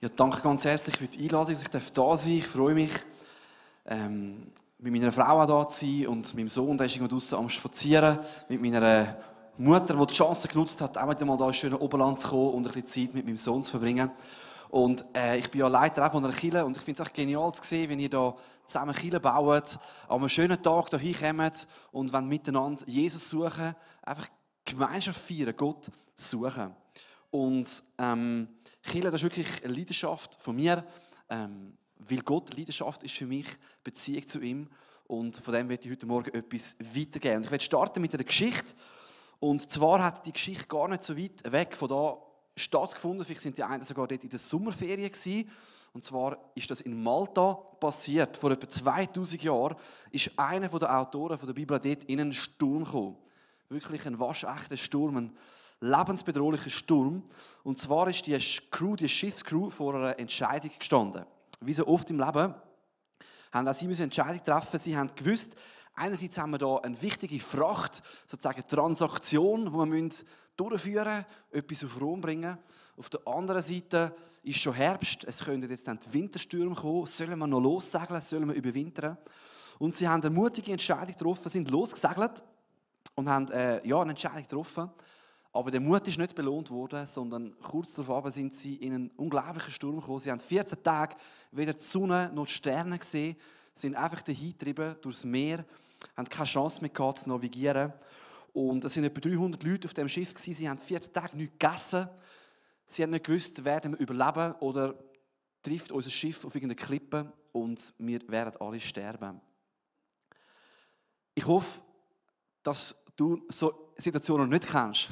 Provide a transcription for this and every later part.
Ja, danke ganz herzlich für die Einladung, dass ich da sein darf. Ich freue mich, mit meiner Frau auch da zu sein und meinem Sohn, der ist irgendwo draussen am Spazieren, mit meiner Mutter, die die Chance genutzt hat, auch wieder mal da in schönes Oberland zu kommen und ein bisschen Zeit mit meinem Sohn zu verbringen. Und ich bin ja Leiter auch von einer Kirche und ich finde es echt genial zu sehen, wenn ihr da zusammen Kirche baut, an einem schönen Tag hier hinkommt und wenn miteinander Jesus suchen, einfach Gemeinschaft feiern, Gott suchen. Und Kirche, das ist wirklich eine Leidenschaft von mir, weil Gott Leidenschaft ist für mich, Beziehung zu ihm. Und von dem werde ich heute Morgen etwas weitergeben. Und ich werde starten mit einer Geschichte. Und zwar hat die Geschichte gar nicht so weit weg von da stattgefunden. Vielleicht sind die einen sogar dort in der Sommerferien gewesen. Und zwar ist das in Malta passiert. Vor etwa 2000 Jahren ist einer der Autoren der Bibel dort in einen Sturm gekommen. Wirklich ein waschechter Sturm, ein lebensbedrohlicher Sturm. Und zwar ist die Schiffscrew vor einer Entscheidung gestanden. Wie so oft im Leben haben auch sie eine Entscheidung treffen. Sie haben gewusst, einerseits haben wir hier eine wichtige Fracht, sozusagen Transaktion, die wir durchführen müssen, etwas auf Rom bringen. Auf der anderen Seite ist schon Herbst, es können jetzt dann die Winterstürme kommen. Sollen wir noch lossegeln, sollen wir überwintern? Und sie haben eine mutige Entscheidung getroffen, sind losgesegelt und haben eine Entscheidung getroffen. Aber der Mut ist nicht belohnt worden, sondern kurz darauf sind sie in einen unglaublichen Sturm gekommen. Sie haben 14 Tage weder die Sonne noch die Sterne gesehen, sind einfach dahingetrieben durchs Meer, haben keine Chance mehr gehabt, zu navigieren. Und es waren etwa 300 Leute auf dem Schiff. Sie haben 14 Tage nichts gegessen. Sie haben nicht gewusst, werden wir überleben oder trifft unser Schiff auf irgendeine Klippe und wir werden alle sterben. Ich hoffe, dass du so Situationen nicht kennst.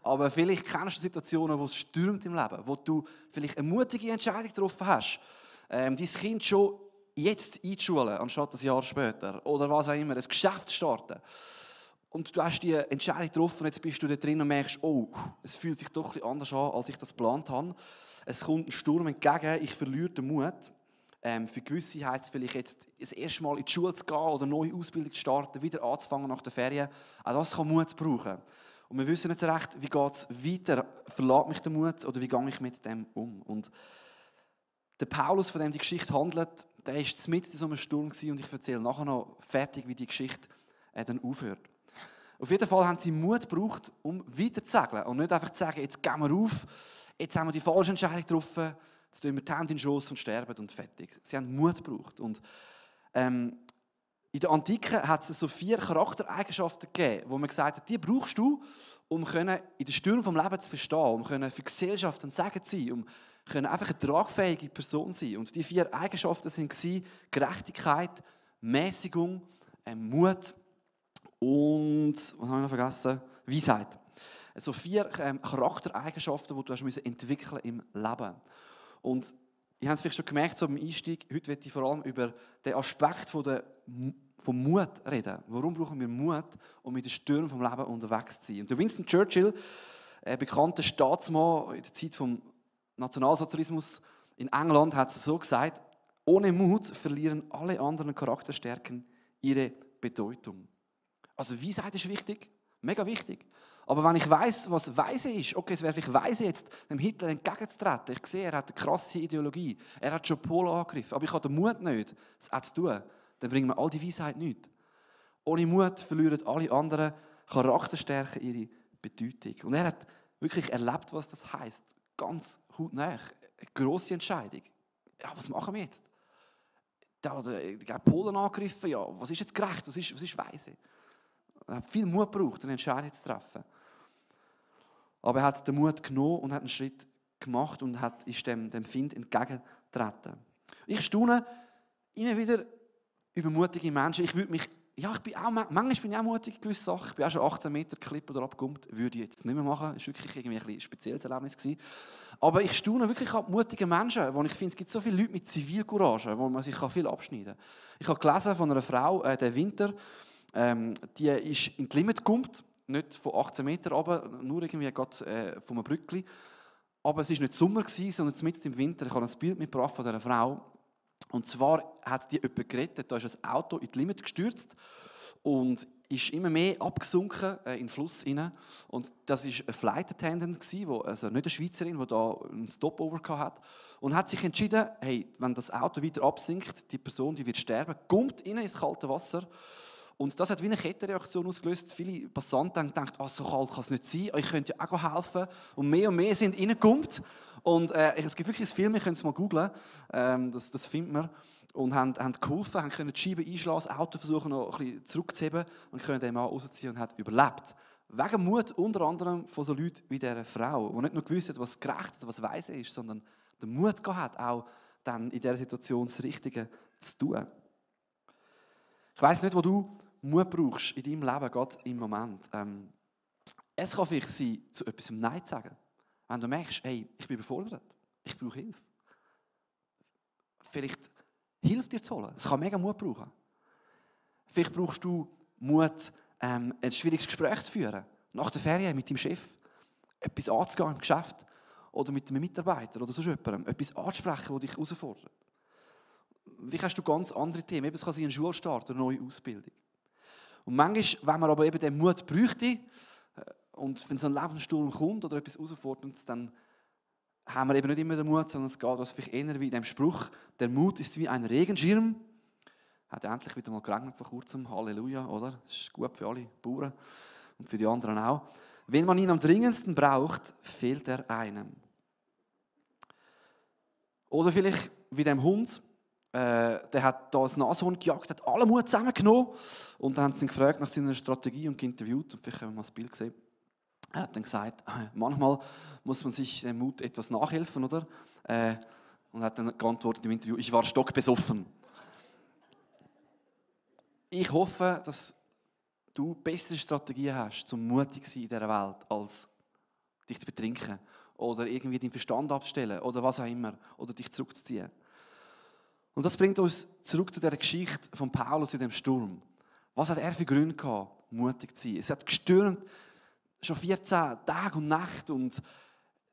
Aber vielleicht kennst du Situationen, wo es stürmt im Leben, wo du vielleicht eine mutige Entscheidung getroffen hast, dein Kind schon jetzt einzuschulen, anstatt ein Jahr später. Oder was auch immer, ein Geschäft zu starten. Und du hast die Entscheidung getroffen, jetzt bist du da drin und merkst, oh, es fühlt sich doch ein bisschen anders an, als ich das geplant habe. Es kommt ein Sturm entgegen, ich verliere den Mut. Für gewisse heisst es vielleicht jetzt das erste Mal in die Schule zu gehen oder eine neue Ausbildung zu starten, wieder anzufangen nach der Ferien. Auch das kann Mut brauchen. Und wir wissen nicht so recht, wie geht es weiter? Verlässt mich der Mut oder wie gehe ich mit dem um? Und der Paulus, von dem die Geschichte handelt, der war mitten in so einem Sturm und ich erzähle nachher noch fertig, wie die Geschichte dann aufhört. Auf jeden Fall haben sie Mut gebraucht, um weiter zu segeln und nicht einfach zu sagen, jetzt gehen wir auf, jetzt haben wir die falsche Entscheidung getroffen, jetzt tun wir die Hände in den Schoss und sterben und fertig. Sie haben Mut gebraucht. Und in der Antike hat es so 4 Charaktereigenschaften gegeben, wo man gesagt hat, die brauchst du, um in den Stürmen des Lebens zu bestehen, um für die Gesellschaft ein Segen zu sein, um einfach eine tragfähige Person zu sein. Und die 4 Eigenschaften waren Gerechtigkeit, Mäßigung, Mut und, was habe ich noch vergessen? Weisheit. Also 4 Charaktereigenschaften, die du entwickeln im Leben. Und ihr habt es vielleicht schon gemerkt, so beim Einstieg, heute möchte ich vor allem über den Aspekt vom Mut reden. Warum brauchen wir Mut, um mit den Stürmen des Lebens unterwegs zu sein? Und der Winston Churchill, ein bekannter Staatsmann in der Zeit des Nationalsozialismus in England, hat es so gesagt, ohne Mut verlieren alle anderen Charakterstärken ihre Bedeutung. Also Weisheit ist wichtig, mega wichtig. Aber wenn ich weiss, was Weise ist, okay, es wäre vielleicht weise, jetzt dem Hitler entgegenzutreten. Ich sehe, er hat eine krasse Ideologie. Er hat schon Polen angegriffen. Aber ich habe den Mut nicht, es auch zu tun. Dann bringen wir all die Weisheit nicht. Ohne Mut verlieren alle anderen Charakterstärken ihre Bedeutung. Und er hat wirklich erlebt, was das heisst. Ganz hautnah. Eine grosse Entscheidung. Ja, was machen wir jetzt? Der hat Polen angegriffen. Ja, was ist jetzt gerecht? Was ist weise? Er hat viel Mut gebraucht, eine Entscheidung zu treffen. Aber er hat den Mut genommen und hat einen Schritt gemacht und ist dem Find entgegengetreten. Ich staune immer wieder über mutige Menschen. Manchmal bin ich auch mutig in gewissen Sachen. Ich bin auch schon 18 Meter Klippe oder abgekommen. Würde ich jetzt nicht mehr machen. Das war wirklich irgendwie ein spezielles Erlebnis gewesen. Aber ich staune wirklich an mutige Menschen, wo ich finde, es gibt so viele Leute mit Zivilcourage, wo man sich viel abschneiden kann. Ich habe gelesen von einer Frau, der Winter, die ist in die Limit gekommen, nicht von 18 Metern runter, nur irgendwie gerade von einem Brückli. Aber es war nicht Sommer, sondern mitten im Winter. Ich habe ein Bild mitgebracht von dieser Frau. Und zwar hat die jemand gerettet, da ist ein Auto in die Limit gestürzt. Und ist immer mehr abgesunken in den Fluss rein. Und das war eine Flight Attendant, also nicht eine Schweizerin, die da einen Stopover hatte. Und hat sich entschieden, hey, wenn das Auto weiter absinkt, die Person die wird sterben, kommt rein ins kalte Wasser. Und das hat wie eine Kettenreaktion ausgelöst. Viele Passanten haben gedacht, so kalt kann es nicht sein, ich könnte ja auch helfen. Und mehr sind reingekommen. Und es gibt wirklich ein Film, ihr könnt es mal googlen, das findet man. Und haben geholfen, haben können die Scheibe einschlagen, das Auto versuchen noch ein bisschen zurückzuheben und können den Mann rausziehen und hat überlebt. Wegen Mut unter anderem von so Leuten wie dieser Frau, die nicht nur gewusst hat, was gerecht oder was weise ist, sondern den Mut gehabt hat, auch dann in dieser Situation das Richtige zu tun. Ich weiss nicht, wo du Mut brauchst in deinem Leben, gerade im Moment. Es kann vielleicht sein, zu etwas Nein zu sagen. Wenn du merkst, hey, ich bin überfordert, ich brauche Hilfe. Vielleicht Hilfe dir zu holen. Es kann mega Mut brauchen. Vielleicht brauchst du Mut, ein schwieriges Gespräch zu führen. Nach der Ferien mit deinem Chef. Etwas anzugehen im Geschäft. Oder mit einem Mitarbeiter oder sonst jemandem. Etwas anzusprechen, das dich herausfordert. Wie hast du ganz andere Themen? Es kann sein ein Schulstart, eine neue Ausbildung. Und manchmal, wenn man aber eben den Mut bräuchte, und wenn so ein Lebenssturm kommt oder etwas Herausforderndes, dann haben wir eben nicht immer den Mut, sondern es geht uns vielleicht eher wie in dem Spruch, der Mut ist wie ein Regenschirm. Hat endlich wieder mal geregnet vor kurzem, Halleluja, oder? Das ist gut für alle Bauern und für die anderen auch. Wenn man ihn am dringendsten braucht, fehlt er einem. Oder vielleicht wie dem Hund, der hat da ein Nashorn gejagt, hat alle Mut zusammengenommen und dann haben sie ihn gefragt nach seiner Strategie und interviewt und vielleicht haben wir mal das Bild gesehen. Er hat dann gesagt, manchmal muss man sich dem Mut etwas nachhelfen, oder? Und hat dann geantwortet im Interview, ich war stockbesoffen. Ich hoffe, dass du bessere Strategien hast, um mutig zu sein in dieser Welt, als dich zu betrinken oder irgendwie deinen Verstand abzustellen oder was auch immer, oder dich zurückzuziehen. Und das bringt uns zurück zu der Geschichte von Paulus in dem Sturm. Was hat er für Gründe gehabt, mutig zu sein? Es hat gestürmt, schon 14 Tage und Nacht und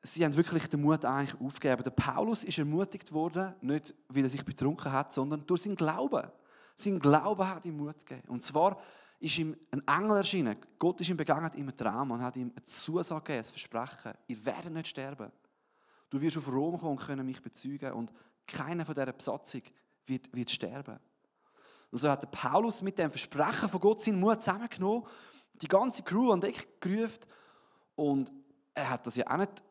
sie haben wirklich den Mut eigentlich aufgegeben. Der Paulus ist ermutigt worden, nicht weil er sich betrunken hat, sondern durch seinen Glauben. Sein Glaube hat ihm Mut gegeben. Und zwar ist ihm ein Engel erschienen. Gott ist ihm begegnet im Traum und hat ihm eine Zusage gegeben, ein Versprechen. Ihr werdet nicht sterben. Du wirst auf Rom kommen und können mich bezeugen und keiner von dieser Besatzung wird sterben. Und so hat der Paulus mit dem Versprechen von Gott seinen Mut zusammengenommen, die ganze Crew an Deck gerufen und er hat das ja auch nicht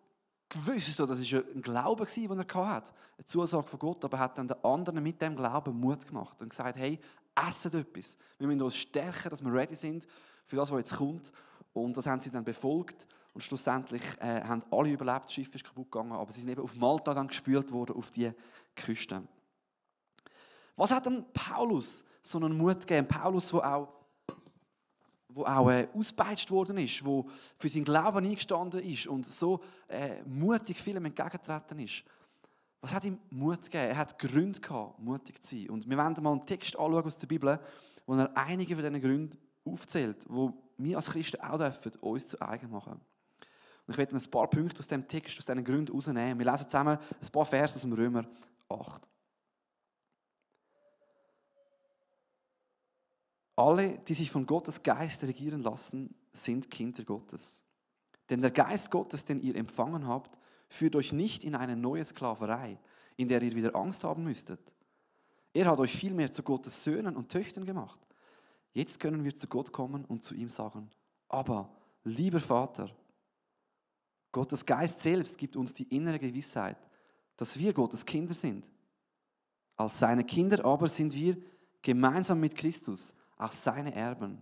gewusst, das war ja ein Glaube, den er hatte, eine Zusage von Gott, aber er hat dann den anderen mit dem Glauben Mut gemacht und gesagt, hey, esset etwas, wir müssen uns stärken, dass wir ready sind für das, was jetzt kommt und das haben sie dann befolgt und schlussendlich haben alle überlebt, das Schiff ist kaputt gegangen, aber sie sind eben auf Malta dann gespült worden, auf die Küste. Was hat denn Paulus so einen Mut gegeben? Paulus, der auch ausgepeitscht worden ist, der für seinen Glauben eingestanden ist und so mutig vielem entgegengetreten ist. Was hat ihm Mut gegeben? Er hat Gründe gehabt, mutig zu sein. Und wir werden mal einen Text anschauen aus der Bibel, wo er einige von diesen Gründen aufzählt, wo wir als Christen auch dürfen, uns zu eigen machen. Und ich werde ein paar Punkte aus diesem Text, aus diesen Gründen herausnehmen. Wir lesen zusammen ein paar Verse aus dem Römer 8. Alle, die sich von Gottes Geist regieren lassen, sind Kinder Gottes. Denn der Geist Gottes, den ihr empfangen habt, führt euch nicht in eine neue Sklaverei, in der ihr wieder Angst haben müsstet. Er hat euch vielmehr zu Gottes Söhnen und Töchtern gemacht. Jetzt können wir zu Gott kommen und zu ihm sagen, aber, lieber Vater, Gottes Geist selbst gibt uns die innere Gewissheit, dass wir Gottes Kinder sind. Als seine Kinder aber sind wir gemeinsam mit Christus auch seine Erben.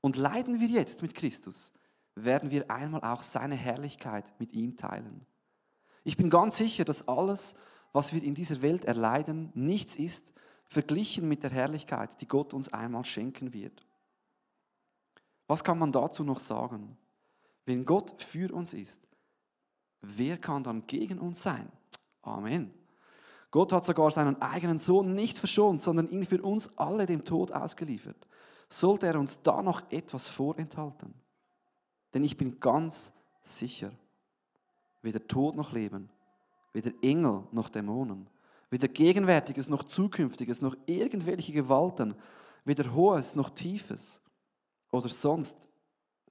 Und leiden wir jetzt mit Christus, werden wir einmal auch seine Herrlichkeit mit ihm teilen. Ich bin ganz sicher, dass alles, was wir in dieser Welt erleiden, nichts ist, verglichen mit der Herrlichkeit, die Gott uns einmal schenken wird. Was kann man dazu noch sagen? Wenn Gott für uns ist, wer kann dann gegen uns sein? Amen. Gott hat sogar seinen eigenen Sohn nicht verschont, sondern ihn für uns alle dem Tod ausgeliefert. Sollte er uns da noch etwas vorenthalten? Denn ich bin ganz sicher, weder Tod noch Leben, weder Engel noch Dämonen, weder Gegenwärtiges noch Zukünftiges, noch irgendwelche Gewalten, weder Hohes noch Tiefes, oder sonst,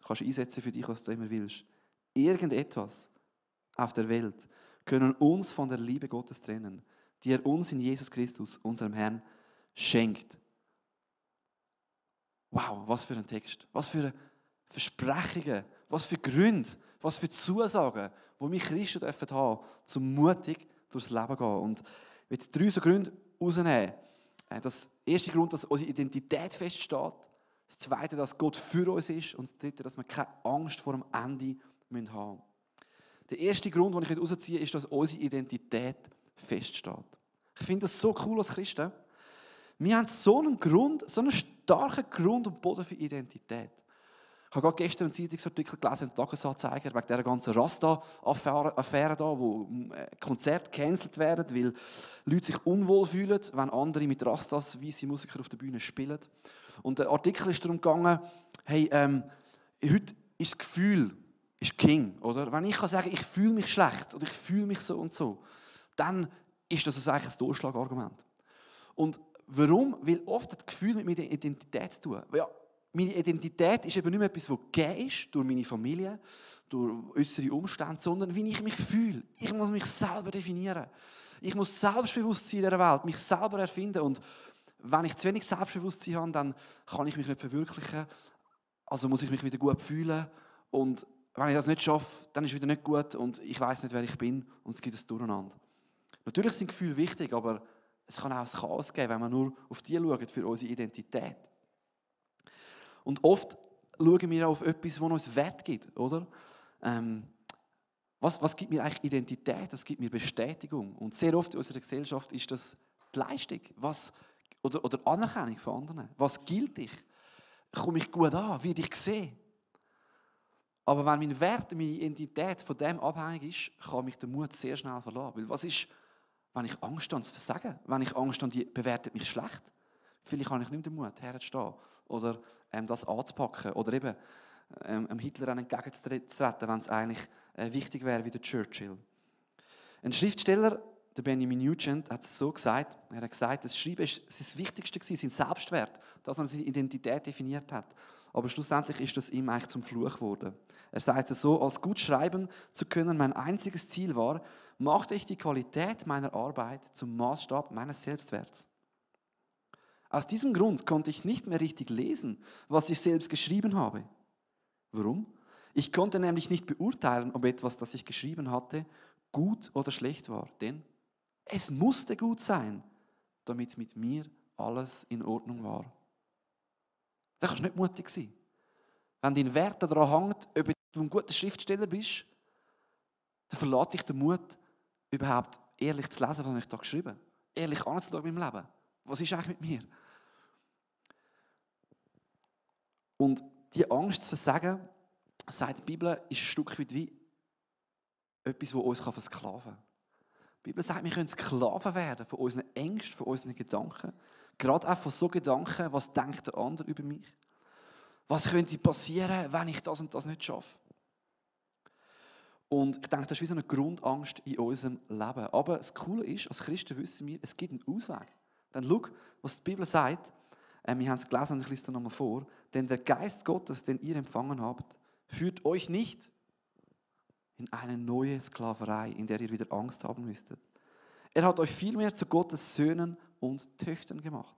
kannst du einsetzen für dich, was du immer willst, irgendetwas auf der Welt können uns von der Liebe Gottes trennen, die er uns in Jesus Christus, unserem Herrn, schenkt. Wow, was für ein Text, was für Versprechungen, was für Gründe, was für Zusagen, die wir Christen dürfen haben, um mutig durchs Leben zu gehen. Und ich will 3 so Gründe herausnehmen. Das erste Grund, dass unsere Identität feststeht. Das zweite, dass Gott für uns ist. Und das dritte, dass wir keine Angst vor dem Ende haben müssen. Der erste Grund, den ich herausziehe, ist, dass unsere Identität feststeht. Ich finde das so cool als Christen. Wir haben so einen Grund, so einen starken Grund und Boden für Identität. Ich habe gerade gestern einen Zeitungsartikel gelesen, einen Tagesanzeiger, wegen dieser ganzen Rasta-Affäre da, wo Konzerte gecancelt werden, weil Leute sich unwohl fühlen, wenn andere mit Rastas weisse Musiker auf der Bühne spielen. Und der Artikel ist darum gegangen, hey, heute ist das Gefühl ist King, oder? Wenn ich kann sagen, ich fühle mich schlecht oder ich fühle mich so und so, dann ist das eigentlich ein Durchschlagargument. Und warum? Weil oft das Gefühl mit meiner Identität zu tun. Ja, meine Identität ist eben nicht mehr etwas, das gegeben ist durch meine Familie, durch äußere Umstände, sondern wie ich mich fühle. Ich muss mich selber definieren. Ich muss Selbstbewusstsein in dieser Welt, mich selber erfinden. Und wenn ich zu wenig Selbstbewusstsein habe, dann kann ich mich nicht verwirklichen. Also muss ich mich wieder gut fühlen. Und wenn ich das nicht schaffe, dann ist es wieder nicht gut und ich weiß nicht, wer ich bin und es gibt ein Durcheinander. Natürlich sind Gefühle wichtig, aber es kann auch ein Chaos geben, wenn wir nur auf die schauen, für unsere Identität. Und oft schauen wir auf etwas, das uns Wert gibt, oder? Was gibt mir eigentlich Identität? Was gibt mir Bestätigung? Und sehr oft in unserer Gesellschaft ist das die Leistung oder Anerkennung von anderen. Was gilt ich? Komme ich gut an? Werde ich gesehen? Aber wenn mein Wert, meine Identität von dem abhängig ist, kann mich der Mut sehr schnell verlassen. Weil was ist, wenn ich Angst habe, zu versagen? Wenn ich Angst habe, die bewertet mich schlecht? Vielleicht habe ich nicht den Mut, herzustehen oder das anzupacken oder eben Hitler entgegenzutreten, wenn es eigentlich wichtig wäre wie der Churchill. Ein Schriftsteller, der Benjamin Nugent, hat es so gesagt, er hat gesagt, das Schreiben ist das Wichtigste gewesen, sein Selbstwert, dass er seine Identität definiert hat. Aber schlussendlich ist das ihm eigentlich zum Fluch geworden. Er sagt es so, als gut schreiben zu können mein einziges Ziel war, machte ich die Qualität meiner Arbeit zum Maßstab meines Selbstwerts. Aus diesem Grund konnte ich nicht mehr richtig lesen, was ich selbst geschrieben habe. Warum? Ich konnte nämlich nicht beurteilen, ob etwas, das ich geschrieben hatte, gut oder schlecht war. Denn es musste gut sein, damit mit mir alles in Ordnung war. Da kannst du nicht mutig sein. Wenn dein Wert daran hängt, ob du ein guter Schriftsteller bist, dann verlässt dich der Mut, überhaupt ehrlich zu lesen, was ich da geschrieben habe. Ehrlich anzuschauen in meinem Leben. Was ist eigentlich mit mir? Und die Angst zu versagen, sagt die Bibel, ist ein Stück weit wie etwas, das uns versklaven kann. Die Bibel sagt, wir können Sklaven werden von unseren Ängsten, von unseren Gedanken. Gerade auch von so Gedanken, was denkt der andere über mich? Was könnte passieren, wenn ich das und das nicht schaffe? Und ich denke, das ist wie so eine Grundangst in unserem Leben. Aber das Coole ist, als Christen wissen wir, es gibt einen Ausweg. Dann schau, was die Bibel sagt. Wir haben es gelesen und ich lese es nochmal vor. Denn der Geist Gottes, den ihr empfangen habt, führt euch nicht in eine neue Sklaverei, in der ihr wieder Angst haben müsstet. Er hat euch vielmehr zu Gottes Söhnen und Töchtern gemacht.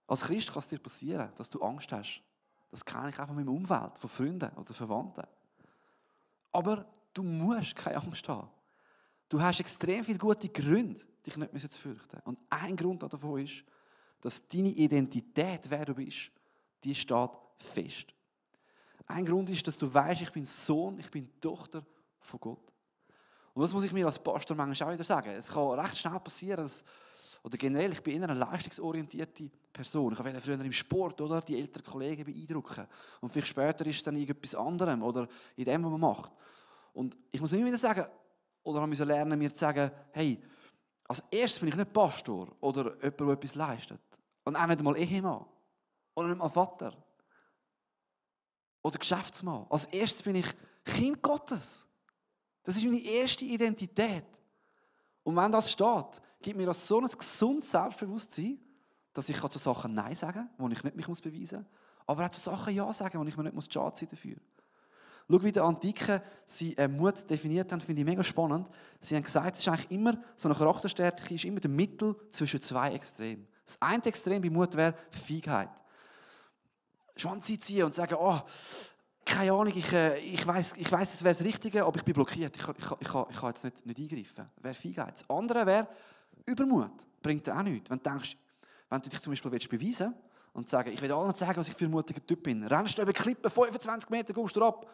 Als Christ kann es dir passieren, dass du Angst hast. Das kenne ich auch von meinem Umfeld, von Freunden oder Verwandten. Aber du musst keine Angst haben. Du hast extrem viele gute Gründe, dich nicht zu fürchten. Und ein Grund davon ist, dass deine Identität, wer du bist, die steht fest. Ein Grund ist, dass du weißt, ich bin Sohn, ich bin Tochter von Gott. Und das muss ich mir als Pastor manchmal auch wieder sagen. Es kann recht schnell passieren, oder generell, ich bin eher eine leistungsorientierte Person. Ich wollte früher im Sport oder, die älteren Kollegen beeindrucken. Und vielleicht später ist es dann irgendetwas anderem oder in dem, was man macht. Und ich muss immer wieder sagen, oder haben wir lernen, mir zu sagen, hey, als erstes bin ich nicht Pastor oder jemand, der etwas leistet. Und auch nicht einmal Ehemann. Oder nicht mal Vater. Oder Geschäftsmann. Als erstes bin ich Kind Gottes. Das ist meine erste Identität. Und wenn das steht, gibt mir das so ein gesundes Selbstbewusstsein, dass ich zu Sachen Nein sagen kann, wo ich nicht mich beweisen muss, aber auch zu Sachen Ja sagen, wo ich mir nicht schade sein dafür. Schau, wie die Antiken sie Mut definiert haben, finde ich mega spannend. Sie haben gesagt, es ist eigentlich immer, so eine Charakterstärke ist immer der Mittel zwischen zwei Extremen. Das eine Extrem bei Mut wäre Feigheit. Schwanz einziehen und sagen, oh, keine Ahnung, ich weiss, es wäre das Richtige, aber ich bin blockiert, ich kann jetzt nicht eingreifen. Das wäre Feigheit. Das andere wäre Übermut. Bringt dir auch nichts. Wenn du dich zum Beispiel beweisen willst und sagen, ich will allen zeigen, was ich für ein mutiger Typ bin, rennst du über Klippen, 25 Meter, gehst du ab,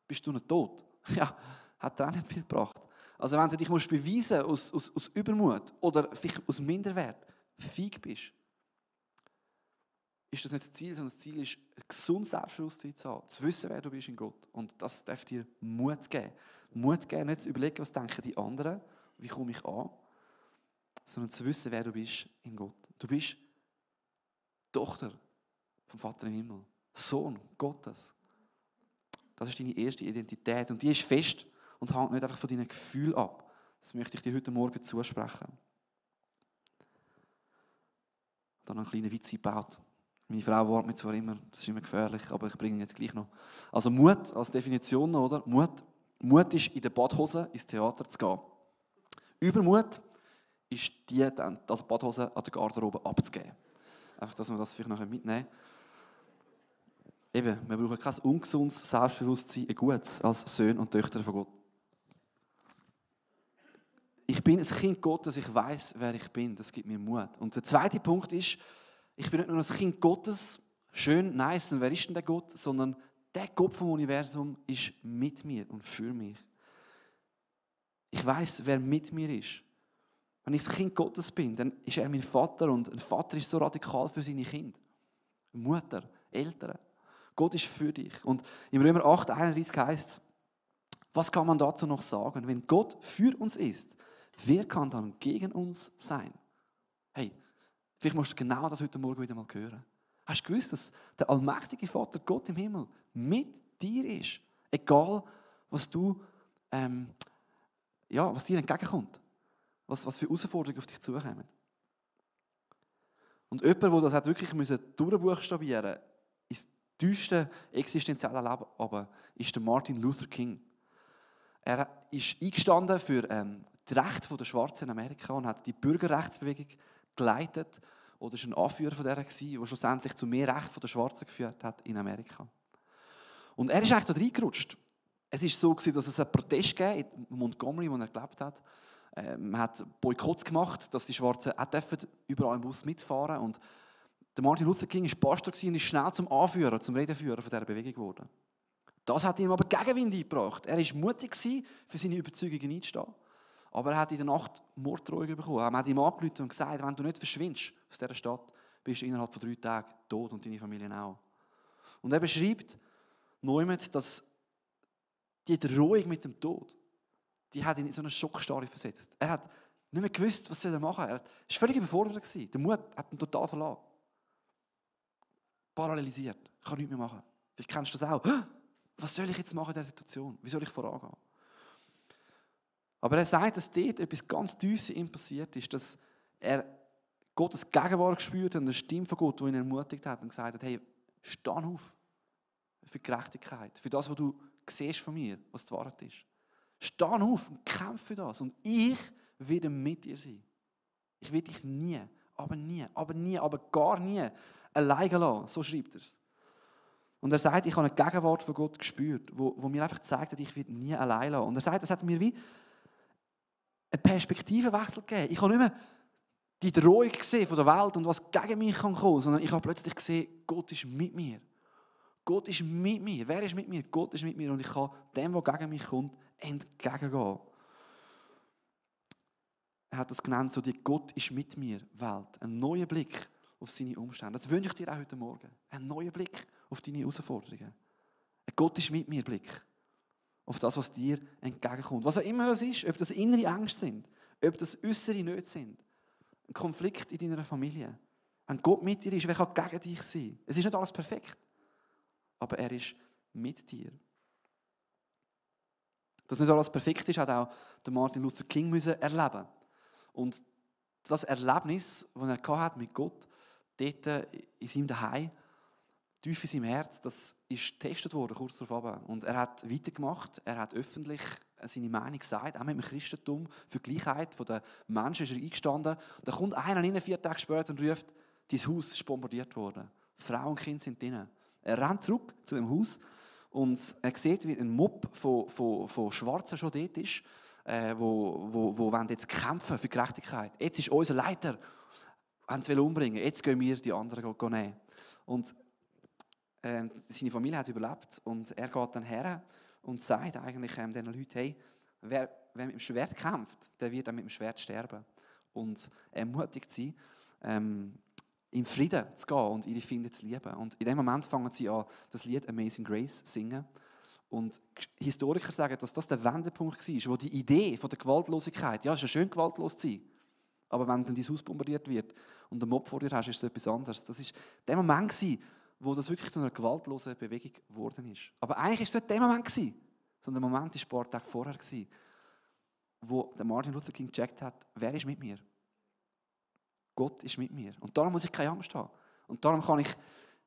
bist du nicht tot. Ja, hat dir auch nicht viel gebracht. Also wenn du dich beweisen musst aus Übermut oder vielleicht aus Minderwert, feig bist, ist das nicht das Ziel, sondern das Ziel ist, ein gesundes Selbstbewusstsein zu haben, zu wissen, wer du bist in Gott. Und das darf dir Mut geben. Mut geben, nicht zu überlegen, was denken die anderen, wie komme ich an, sondern zu wissen, wer du bist in Gott. Du bist Tochter vom Vater im Himmel, Sohn Gottes. Das ist deine erste Identität und die ist fest und hängt nicht einfach von deinen Gefühlen ab. Das möchte ich dir heute Morgen zusprechen. Dann einen kleinen Witz eingebaut. Meine Frau warnt mich zwar immer, das ist immer gefährlich, aber ich bringe ihn jetzt gleich noch. Also Mut als Definition, oder? Mut ist, in der Badhose ins Theater zu gehen. Übermut ist also Badhose an der Garderobe abzugeben. Einfach, dass wir das vielleicht nachher mitnehmen. Eben, wir brauchen kein ungesundes Selbstbewusstsein, ein gutes als Söhne und Töchter von Gott. Ich bin ein Kind Gottes, ich weiß, wer ich bin. Das gibt mir Mut. Und der zweite Punkt ist, ich bin nicht nur ein Kind Gottes, schön, nice, und wer ist denn der Gott? Sondern der Gott vom Universum ist mit mir und für mich. Ich weiß, wer mit mir ist. Wenn ich das Kind Gottes bin, dann ist er mein Vater und ein Vater ist so radikal für seine Kinder. Mutter, Eltern. Gott ist für dich. Und im Römer 8,31 heißt es, was kann man dazu noch sagen? Wenn Gott für uns ist, wer kann dann gegen uns sein? Hey, vielleicht musst du genau das heute Morgen wieder mal hören. Hast du gewusst, dass der allmächtige Vater Gott im Himmel mit dir ist? Egal, was was dir entgegenkommt. Was für Herausforderungen auf dich zukommen. Und jemand, der das hat wirklich durchbuchstabieren ins tiefste existenzielle Leben, aber ist der Martin Luther King. Er ist eingestanden für die Rechte der Schwarzen in Amerika und hat die Bürgerrechtsbewegung geleitet oder war ein Anführer von der, der schlussendlich zu mehr Rechten der Schwarzen geführt hat in Amerika. Und er ist eigentlich dort reingerutscht. Es war so, dass es einen Protest gab in Montgomery, wo er gelebt hat. Man hat Boykotts gemacht, dass die Schwarzen auch überall im Bus mitfahren dürfen. Und der Martin Luther King war Pastor und ist schnell zum Anführer, zum Redenführer von dieser Bewegung geworden. Das hat ihm aber Gegenwind eingebracht. Er war mutig, für seine Überzeugungen einzustehen. Aber er hat in der Nacht Morddrohungen bekommen. Er hat ihm angerufen und gesagt, wenn du nicht verschwindest aus dieser Stadt, bist du innerhalb von 3 Tagen tot und deine Familie auch. Und er beschreibt Neumann, dass die Drohung mit dem Tod, die hat ihn in so eine Schockstarre versetzt. Er hat nicht mehr gewusst, was er machen soll. Er war völlig überfordert. Der Mut hat ihn total verlassen. Parallelisiert. Ich kann nichts mehr machen. Vielleicht kennst du das auch. Was soll ich jetzt machen in dieser Situation? Wie soll ich vorangehen? Aber er sagt, dass dort etwas ganz Tiefes in ihm passiert ist, dass er Gottes Gegenwart gespürt hat und eine Stimme von Gott, die ihn ermutigt hat und gesagt hat, hey, steh auf für die Gerechtigkeit, für das, was du siehst von mir, was die Wahrheit ist. Steh auf und kämpfe für das und ich werde mit dir sein. Ich werde dich nie, aber gar nie alleine lassen. So schreibt er es. Und er sagt, ich habe eine Gegenwart von Gott gespürt, wo mir einfach gezeigt hat, ich werde nie allein lassen. Und er sagt, es hat mir wie einen Perspektivenwechsel gegeben. Ich habe nicht mehr die Drohung gesehen von der Welt und was gegen mich kommen kann, sondern ich habe plötzlich gesehen, Gott ist mit mir. Gott ist mit mir. Wer ist mit mir? Gott ist mit mir und ich kann dem, was gegen mich kommt, entgegengehen. Er hat das genannt, so die Gott ist mit mir Welt. Ein neuer Blick auf seine Umstände. Das wünsche ich dir auch heute Morgen. Ein neuer Blick auf deine Herausforderungen. Ein Gott ist mit mir Blick auf das, was dir entgegenkommt. Was auch immer das ist, ob das innere Ängste sind, ob das äußere Nöte sind, ein Konflikt in deiner Familie. Wenn Gott mit dir ist, wer kann gegen dich sein? Es ist nicht alles perfekt, aber er ist mit dir. Dass nicht alles perfekt ist, hat auch der Martin Luther King erleben. Und das Erlebnis, das er mit Gott dort in seinem Zuhause, tief in seinem Herz, das ist getestet worden, kurz darauf. Und er hat weitergemacht, er hat öffentlich seine Meinung gesagt, auch mit dem Christentum, für die Gleichheit der Menschen ist er eingestanden. Da kommt einer rein, 4 Tage später und ruft, dein Haus ist bombardiert worden. Frau und Kind sind drinnen. Er rennt zurück zu dem Haus und er sieht, wie ein Mob von Schwarzen schon dort ist, wo jetzt kämpfen für Gerechtigkeit. Jetzt ist unser Leiter, haben sie umbringen, jetzt gehen wir die anderen nehmen. Und seine Familie hat überlebt und er geht dann her und sagt eigentlich diesen Leuten, hey, wer mit dem Schwert kämpft, der wird dann mit dem Schwert sterben. Und ermutigt sie, im Frieden zu gehen und ihre Feinde zu lieben. Und in dem Moment fangen sie an, das Lied Amazing Grace zu singen. Und Historiker sagen, dass das der Wendepunkt war, wo die Idee von der Gewaltlosigkeit, ja, es ist ja schön, gewaltlos zu sein, aber wenn dann dein Haus bombardiert wird und ein Mob vor dir hast, ist es etwas anderes. Das war der Moment, wo das wirklich zu einer gewaltlosen Bewegung geworden ist. Aber eigentlich war es nicht der Moment, sondern der Moment war ein paar Tage vorher, wo der Martin Luther King gecheckt hat, wer ist mit mir? Gott ist mit mir. Und darum muss ich keine Angst haben. Und darum kann ich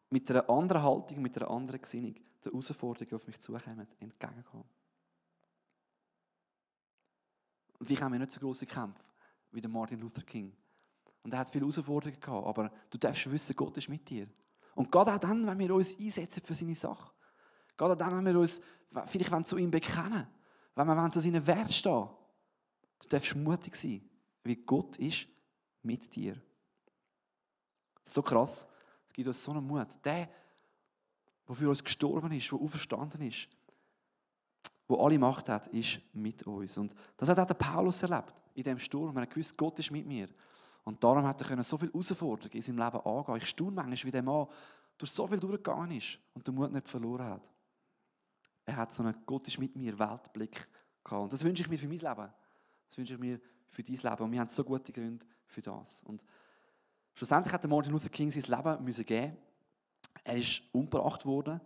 mit einer anderen Haltung, mit einer anderen Gesinnung der Herausforderungen, die auf mich zukommen, entgegengehen. Und vielleicht haben wir nicht so grosse Kämpfe wie der Martin Luther King. Und er hat viele Herausforderungen gehabt, aber du darfst wissen, Gott ist mit dir. Und gerade auch dann, wenn wir uns einsetzen für seine Sache, gerade auch dann, wenn wir uns vielleicht zu ihm bekennen, wenn wir zu seinen Werten stehen, du darfst mutig sein, weil Gott ist mit dir. So krass, es gibt uns so einen Mut. Der für uns gestorben ist, der auferstanden ist, der alle Macht hat, ist mit uns. Und das hat auch der Paulus erlebt, in diesem Sturm. Er hat gewusst, Gott ist mit mir. Und darum hat er so viele Herausforderungen in seinem Leben angehen. Ich staune manchmal, wie der Mann durch so viel durchgegangen ist und den Mut nicht verloren hat. Er hat so einen Gott ist mit mir Weltblick gehabt. Und das wünsche ich mir für mein Leben. Das wünsche ich mir für dein Leben. Und wir haben so gute Gründe für das. Und schlussendlich hat Martin Luther King sein Leben müssen geben. Er ist umgebracht worden.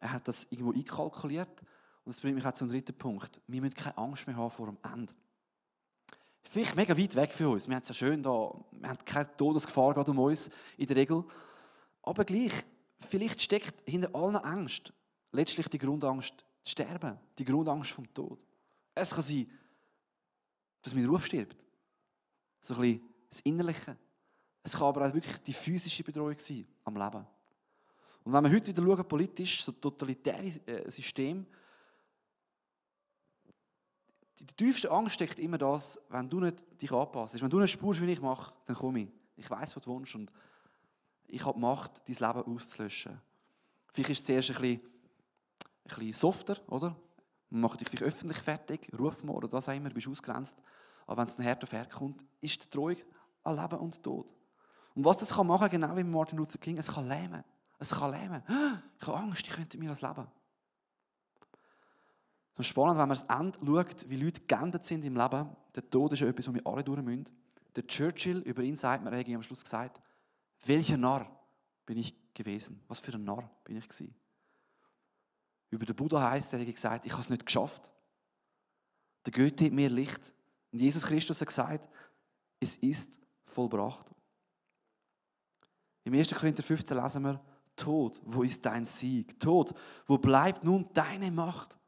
Er hat das irgendwo einkalkuliert. Und das bringt mich auch zum dritten Punkt. Wir müssen keine Angst mehr haben vor dem Ende. Vielleicht mega weit weg für uns. Wir haben es ja schön da. Wir haben keine Todesgefahr gerade um uns in der Regel. Aber gleich, vielleicht steckt hinter allen Ängsten letztlich die Grundangst zu sterben. Die Grundangst vom Tod. Es kann sein, dass mein Ruf stirbt. So ein bisschen das Innerliche. Es kann aber auch wirklich die physische Bedrohung sein am Leben. Und wenn wir heute wieder schauen, politisch, so totalitäre System, die tiefste Angst steckt immer das, wenn du nicht dich anpasst. Wenn du nicht spürst, wie ich mache, dann komme ich. Ich weiss, was du wünschst und ich habe die Macht, dein Leben auszulöschen. Vielleicht ist es zuerst ein bisschen softer, oder? Man macht dich vielleicht öffentlich fertig, ruf mal oder was auch immer, du bist ausgegrenzt. Aber wenn es dann Herd auf Herd kommt, ist die Drohung an Leben und Tod. Und was das kann machen, genau wie Martin Luther King, es kann lähmen. Es kann lähmen. Ich habe Angst, ich könnte mir das Leben. Es ist spannend, wenn man das Ende schaut, wie Leute geendet sind im Leben. Der Tod ist ja etwas, wo wir alle durch müssen. Der Churchill, über ihn sagt man, er hat am Schluss gesagt, welcher Narr bin ich gewesen? Was für ein Narr bin ich gewesen? Über den Buddha heisst, er hat gesagt, ich habe es nicht geschafft. Der Goethe hat mir Licht. Und Jesus Christus hat gesagt, es ist vollbracht. Im 1. Korinther 15 lesen wir, Tod, wo ist dein Sieg? Tod, wo bleibt nun deine Macht?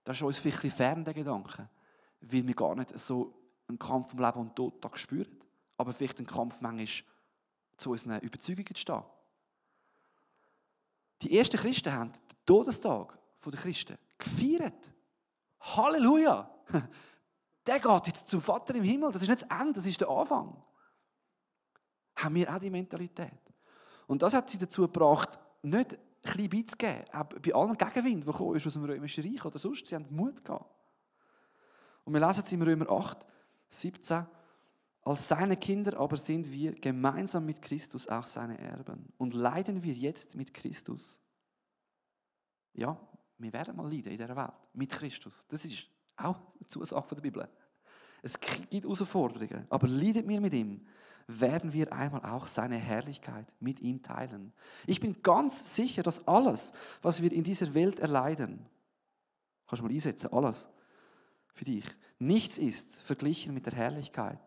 Das ist uns vielleicht ein bisschen fern, der Gedanke, weil wir gar nicht so einen Kampf um Leben und Tod da spüren, aber vielleicht einen Kampf manchmal zu unseren Überzeugungen zu stehen. Die ersten Christen haben den Todestag der Christen gefeiert. Halleluja! Der geht jetzt zum Vater im Himmel. Das ist nicht das Ende, das ist der Anfang. Haben wir auch die Mentalität. Und das hat sie dazu gebracht, nicht klein beizugeben, auch bei allem Gegenwind, der gekommen ist aus dem Römischen Reich oder sonst. Sie haben Mut gehabt. Und wir lesen es im Römer 8, 17. Als seine Kinder aber sind wir gemeinsam mit Christus auch seine Erben. Und leiden wir jetzt mit Christus. Ja, wir werden mal leiden in dieser Welt. Mit Christus. Das ist auch eine Zusage der Bibel. Es gibt Herausforderungen. Aber leidet wir mit ihm, werden wir einmal auch seine Herrlichkeit mit ihm teilen. Ich bin ganz sicher, dass alles, was wir in dieser Welt erleiden, kannst du mal einsetzen, alles für dich, nichts ist verglichen mit der Herrlichkeit,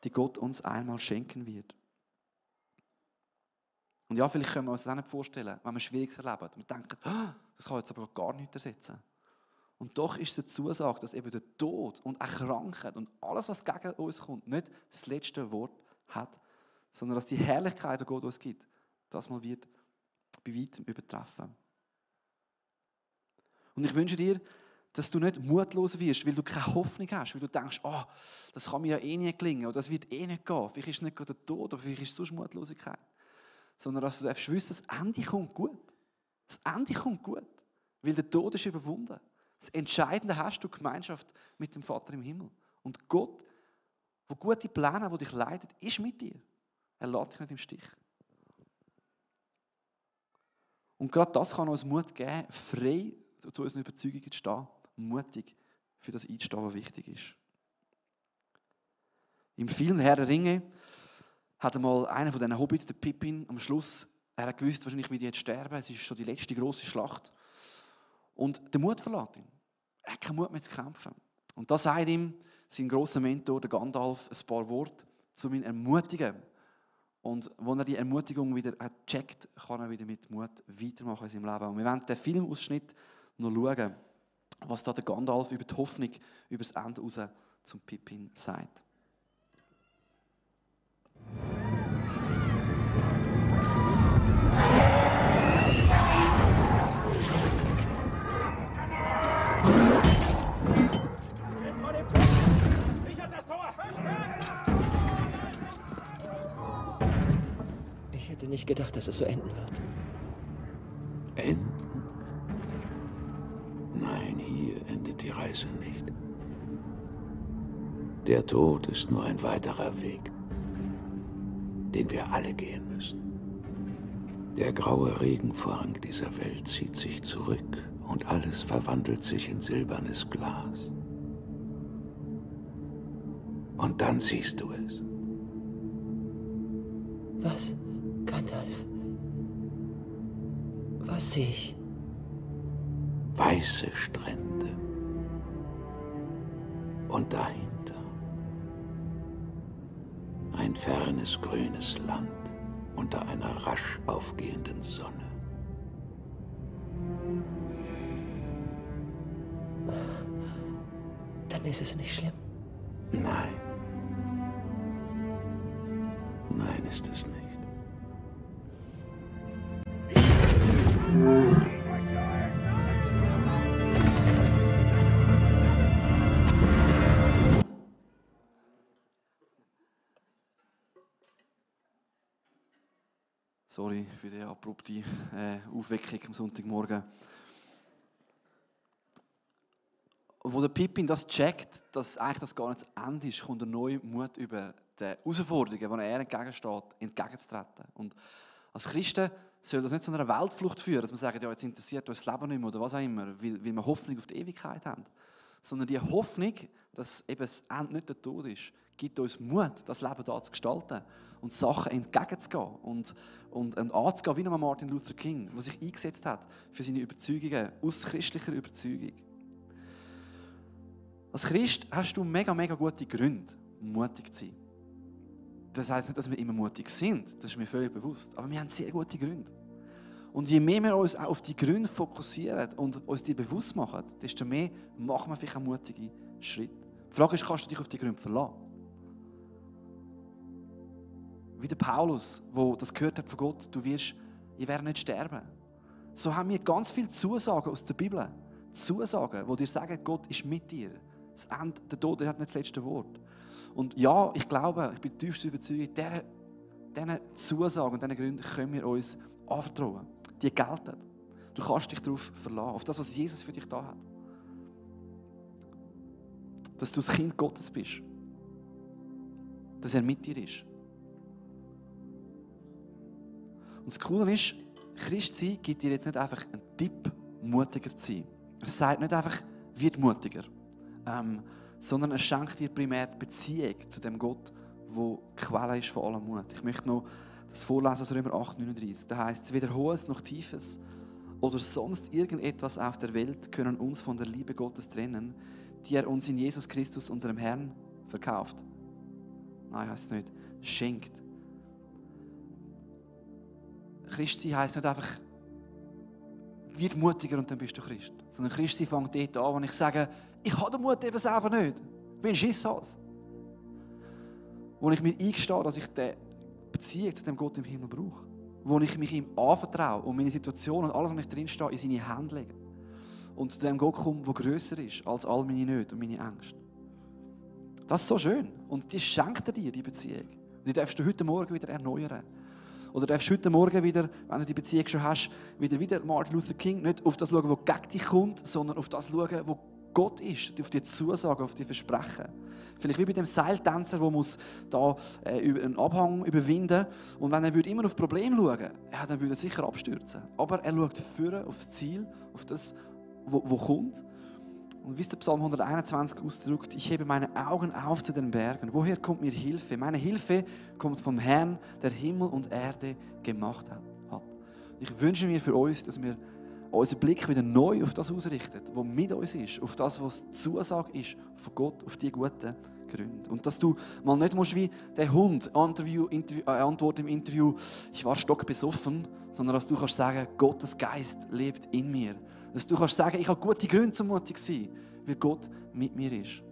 die Gott uns einmal schenken wird. Und ja, vielleicht können wir uns das auch nicht vorstellen, wenn wir Schwieriges erleben. Wir denken, das kann jetzt aber gar nichts ersetzen. Und doch ist es eine Zusage, dass eben der Tod und auch Krankheit und alles, was gegen uns kommt, nicht das letzte Wort hat, sondern dass die Herrlichkeit, die Gott uns gibt, das mal wird bei weitem übertreffen. Und ich wünsche dir, dass du nicht mutlos wirst, weil du keine Hoffnung hast, weil du denkst, das kann mir ja eh nie gelingen oder das wird eh nicht gehen. Vielleicht ist es nicht gerade der Tod, aber vielleicht ist es sonst Mutlosigkeit. Sondern dass du darfst wissen, das Ende kommt gut. Das Ende kommt gut, weil der Tod ist überwunden. Das Entscheidende hast du Gemeinschaft mit dem Vater im Himmel. Und Gott, der gute Pläne, der dich leitet, ist mit dir. Er lässt dich nicht im Stich. Und gerade das kann uns Mut geben, frei zu unseren Überzeugungen zu stehen, mutig für das einzustehen, was wichtig ist. Im Film Herr der Ringe hat einmal einer von diesen Hobbits, der Pippin, am Schluss, er hat gewusst, wahrscheinlich, wie die jetzt sterben, es ist schon die letzte grosse Schlacht. Und der Mut verlässt ihn. Er hat keinen Mut mehr zu kämpfen. Und da sagt ihm sein grosser Mentor, der Gandalf, ein paar Worte, um ihn zu ermutigen. Und als er die Ermutigung wieder checkt, kann er wieder mit Mut weitermachen in seinem Leben. Und wir werden den Filmausschnitt noch schauen, was da der Gandalf über die Hoffnung, über das Ende raus zum Pippin sagt. Ich hätte nicht gedacht, dass es so enden wird. Enden? Nein, hier endet die Reise nicht. Der Tod ist nur ein weiterer Weg, den wir alle gehen müssen. Der graue Regenvorhang dieser Welt zieht sich zurück und alles verwandelt sich in silbernes Glas. Und dann siehst du es. Was, Gandalf? Was sehe ich? Weiße Strände. Und dahinter ein fernes grünes Land unter einer rasch aufgehenden Sonne. Dann ist es nicht schlimm. Nein. Nein, ist es nicht. Sorry für die abrupte Aufweckung am Sonntagmorgen. Und wo der Pippin das checkt, dass eigentlich das gar nicht das Ende ist, kommt er neu Mut über die Herausforderungen, denen er entgegensteht, entgegenzutreten. Und als Christen soll das nicht zu einer Weltflucht führen, dass man sagt, ja, jetzt interessiert uns das Leben nicht mehr oder was auch immer, weil wir Hoffnung auf die Ewigkeit haben. Sondern die Hoffnung, dass eben das Ende nicht der Tod ist, gibt uns Mut, das Leben da zu gestalten und Sachen entgegenzugehen und anzugehen, wie Martin Luther King, der sich eingesetzt hat für seine Überzeugungen aus christlicher Überzeugung. Als Christ hast du mega gute Gründe, mutig zu sein. Das heisst nicht, dass wir immer mutig sind, das ist mir völlig bewusst, aber wir haben sehr gute Gründe. Und je mehr wir uns auch auf die Gründe fokussieren und uns die bewusst machen, desto mehr machen wir vielleicht einen mutigen Schritt. Die Frage ist, kannst du dich auf die Gründe verlassen? Wie der Paulus, der das gehört hat von Gott, ihr werdet nicht sterben. So haben wir ganz viele Zusagen aus der Bibel. Zusagen, die dir sagen, Gott ist mit dir. Das Ende, der Tod hat nicht das letzte Wort. Und ja, ich glaube, ich bin tiefst überzeugt, diesen Zusagen und diesen Gründen können wir uns anvertrauen. Die gelten. Du kannst dich darauf verlassen, auf das, was Jesus für dich da hat. Dass du das Kind Gottes bist. Dass er mit dir ist. Und das Coole ist, Christ sein gibt dir jetzt nicht einfach einen Tipp, mutiger zu sein. Es sagt nicht einfach, wird mutiger. Sondern es schenkt dir primär die Beziehung zu dem Gott, der Quelle ist von allem Mut. Ich möchte noch das vorlesen aus Römer 8,39. Da heißt es, weder Hohes noch Tiefes oder sonst irgendetwas auf der Welt können uns von der Liebe Gottes trennen, die er uns in Jesus Christus, unserem Herrn, verkauft. Nein, heißt es nicht. Schenkt. Christ sein heisst nicht einfach, wird mutiger und dann bist du Christ. Sondern Christ sein fängt dort an, wo ich sage, ich habe den Mut eben selber nicht. Ich bin ein Schisshals. Wo ich mir eingestehe, dass ich die Beziehung zu dem Gott im Himmel brauche. Wo ich mich ihm anvertraue und meine Situation und alles, was ich drin stehe, in seine Hände lege. Und zu dem Gott komme, der grösser ist als all meine Nöte und meine Ängste. Das ist so schön. Und die schenkt er dir, die Beziehung. Und die darfst du heute Morgen wieder erneuern. Oder darfst du heute Morgen wieder, wenn du die Beziehung schon hast, wieder Martin Luther King, nicht auf das schauen, was gegen dich kommt, sondern auf das schauen, wo Gott ist, auf die Zusagen, auf die Versprechen. Vielleicht wie bei dem Seiltänzer, der muss da über einen Abhang überwinden muss. Und wenn er immer auf Probleme schauen würde, ja, dann würde er sicher abstürzen. Aber er schaut vorne aufs Ziel, auf das, wo kommt. Und wie es der Psalm 121 ausdrückt, ich hebe meine Augen auf zu den Bergen. Woher kommt mir Hilfe? Meine Hilfe kommt vom Herrn, der Himmel und Erde gemacht hat. Ich wünsche mir für uns, dass wir unseren Blick wieder neu auf das ausrichten, was mit uns ist, auf das, was die Zusage ist von Gott, auf die guten Gründe. Und dass du mal nicht musst wie der Hund antworten im Interview, ich war stockbesoffen, sondern dass du kannst sagen, Gottes Geist lebt in mir. Dass du kannst sagen, ich habe gute Gründe zum mutig sein, weil Gott mit mir ist.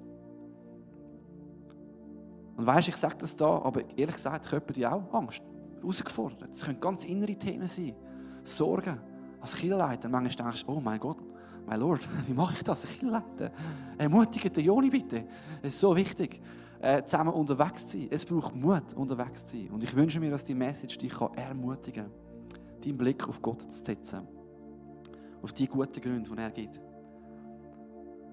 Und weisst, ich sage das da, aber ehrlich gesagt, könnte die auch Angst, herausgefordert. Es können ganz innere Themen sein, Sorgen. Als Kirchenleiter manchmal denkst du, oh mein Gott, mein Lord, wie mache ich das? Kirchenleiter, ermutige den Joni bitte. Es ist so wichtig, zusammen unterwegs zu sein. Es braucht Mut, unterwegs zu sein. Und ich wünsche mir, dass die Message dich ermutigen kann, deinen Blick auf Gott zu setzen. Auf die guten Gründe, die er gibt.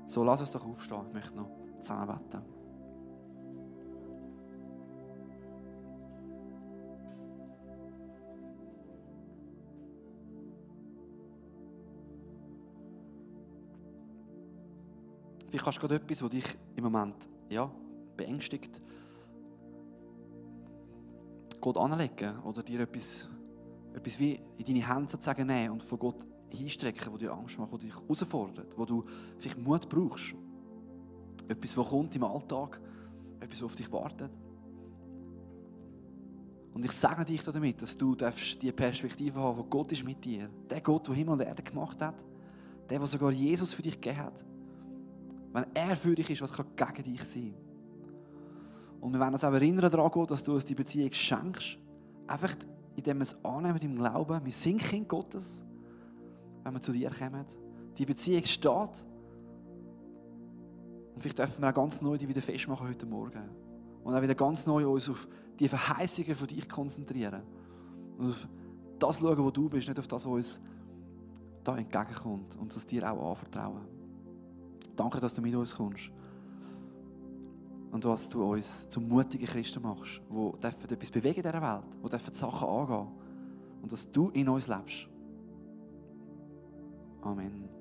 So, lass uns doch aufstehen. Ich möchte noch zusammen beten. Vielleicht hast du gerade etwas, das dich im Moment beängstigt. Gott anlegen oder dir etwas wie in deine Hände sozusagen nehmen und von Gott hinstrecken, wo dir Angst macht, wo dich herausfordert, wo du vielleicht Mut brauchst. Etwas, das kommt im Alltag, etwas, das auf dich wartet. Und ich sage dich damit, dass du die Perspektive haben darfst, wo Gott ist mit dir. Der Gott, der Himmel und Erde gemacht hat. Der sogar Jesus für dich gegeben hat. Wenn er für dich ist, was kann gegen dich sein? Und wir wollen uns auch erinnern daran, dass du uns die Beziehung schenkst. Einfach, indem wir es annehmen mit dem Glauben. Wir sind Kind Gottes, wenn wir zu dir kommen. Die Beziehung steht. Und vielleicht dürfen wir auch ganz neu die wieder festmachen heute Morgen. Und auch wieder ganz neu uns auf die Verheißungen von dich konzentrieren. Und auf das schauen, wo du bist, nicht auf das, was uns da entgegenkommt. Und das dir auch anvertrauen. Danke, dass du mit uns kommst. Und dass du uns zu mutigen Christen machst, die etwas bewegen in dieser Welt, die Sachen angehen. Und dass du in uns lebst. Amen.